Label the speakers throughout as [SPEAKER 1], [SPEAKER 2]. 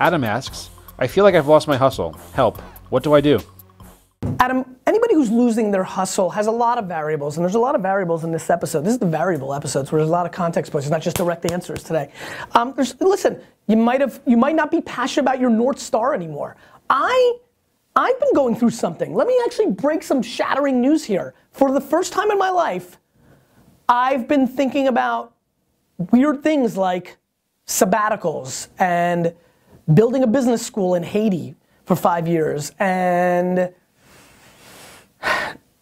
[SPEAKER 1] Adam asks, I feel like I've lost my hustle. Help. What do I do?
[SPEAKER 2] Adam, anybody who's losing their hustle has a lot of variables, and there's a lot of variables in this episode. This is the variable episodes where there's a lot of context points. It's not just direct answers today. Listen, you might not be passionate about your North Star anymore. I've been going through something. Let me actually break some shattering news here. For the first time in my life, I've been thinking about weird things like sabbaticals and building a business school in Haiti for 5 years, and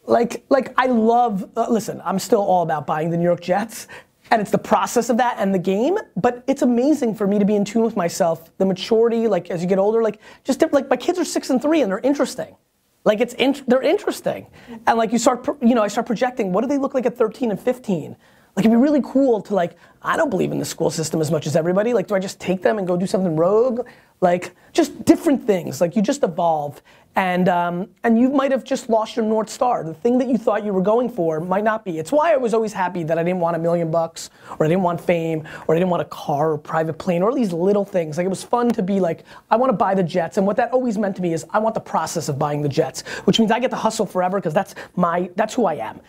[SPEAKER 2] like I love, listen, I'm still all about buying the New York Jets, and it's the process of that and the game, but it's amazing for me to be in tune with myself, the maturity, like as you get older, like just like my kids are 6 and 3 and they're interesting. Like they're interesting. And like I start projecting, what do they look like at 13 and 15? Like it'd be really cool to like, I don't believe in the school system as much as everybody. Like, do I just take them and go do something rogue? Like, just different things. Like, you just evolve. And you might have just lost your North Star. The thing that you thought you were going for might not be. It's why I was always happy that I didn't want $1 million, or I didn't want fame, or I didn't want a car or private plane, or all these little things. Like, it was fun to be like, I want to buy the jets. And what that always meant to me is I want the process of buying the jets, which means I get to hustle forever because that's who I am.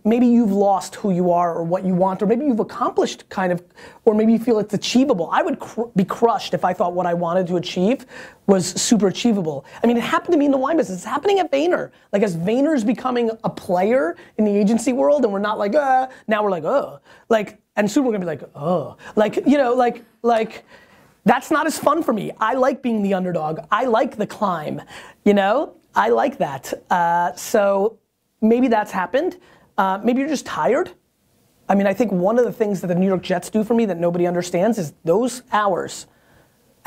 [SPEAKER 2] Maybe you've lost who you are or what you want, or maybe you've accomplished kind of, or maybe you feel it's achievable. I would be crushed if I thought what I wanted to achieve was super achievable. I mean, it happened to me in the wine business. It's happening at Vayner. Like, as Vayner's becoming a player in the agency world, and we're not like, now we're like, like, and soon we're gonna be like, like, you know, like, that's not as fun for me. I like being the underdog. I like the climb, you know? I like that. So maybe that's happened. Maybe you're just tired. I mean, I think one of the things that the New York Jets do for me that nobody understands is those hours.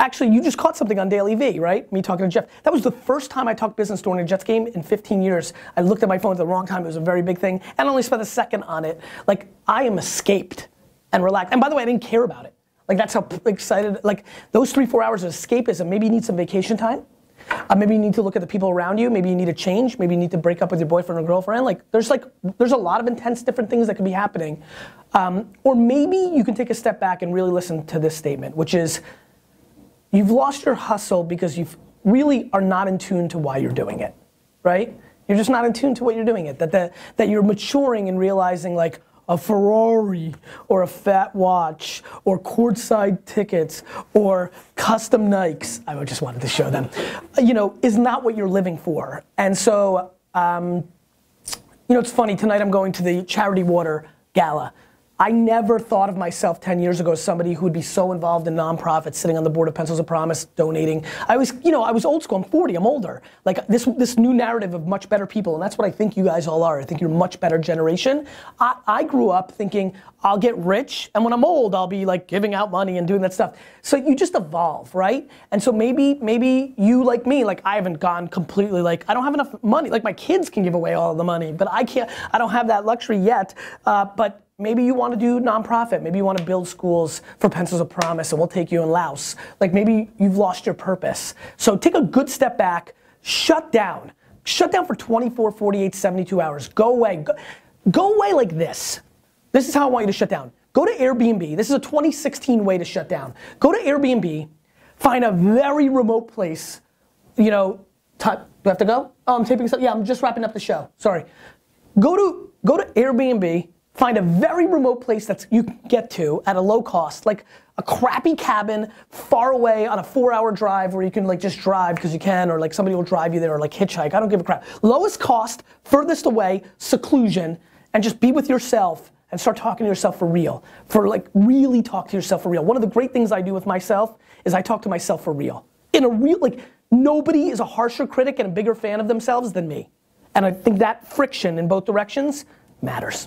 [SPEAKER 2] Actually, you just caught something on Daily V, right? Me talking to Jeff. That was the first time I talked business during a Jets game in 15 years. I looked at my phone at the wrong time. It was a very big thing. And I only spent a second on it. Like, I am escaped and relaxed. And by the way, I didn't care about it. Like, that's how excited, like, those 3-4 hours of escapism. Maybe you need some vacation time. Maybe you need to look at the people around you. Maybe you need a change. Maybe you need to break up with your boyfriend or girlfriend. Like, there's a lot of intense different things that could be happening. Or maybe you can take a step back and really listen to this statement, which is, you've lost your hustle because you really are not in tune to why you're doing it, right? You're just not in tune to what you're doing it. That you're maturing and realizing, like, a Ferrari or a fat watch or courtside tickets or custom Nikes, I just wanted to show them, you know, is not what you're living for. And so, you know, it's funny, tonight I'm going to the Charity Water Gala. I never thought of myself 10 years ago as somebody who would be so involved in nonprofits, sitting on the board of Pencils of Promise, donating. I was old school. I'm 40. I'm older. Like, this new narrative of much better people, and that's what I think you guys all are. I think you're a much better generation. I grew up thinking I'll get rich, and when I'm old, I'll be like giving out money and doing that stuff. So you just evolve, right? And so maybe you, like me, like, I haven't gone completely, like, I don't have enough money. Like, my kids can give away all the money, but I can't. I don't have that luxury yet. But maybe you want to do nonprofit. Maybe you want to build schools for Pencils of Promise, and we'll take you in Laos. Like, maybe you've lost your purpose. So take a good step back, shut down. Shut down for 24, 48, 72 hours. Go away. Go away like this. This is how I want you to shut down. Go to Airbnb. This is a 2016 way to shut down. Go to Airbnb, find a very remote place. You know, do I have to go? Oh, I'm taping something. Yeah, I'm just wrapping up the show. Sorry. Go to Airbnb. Find a very remote place that you can get to at a low cost, like a crappy cabin far away on a 4-hour drive where you can like just drive because you can, or like somebody will drive you there, or like hitchhike. I don't give a crap. Lowest cost, furthest away, seclusion, and just be with yourself and start talking to yourself for real. For like, really talk to yourself for real. One of the great things I do with myself is I talk to myself for real. In a real, like, nobody is a harsher critic and a bigger fan of themselves than me. And I think that friction in both directions matters.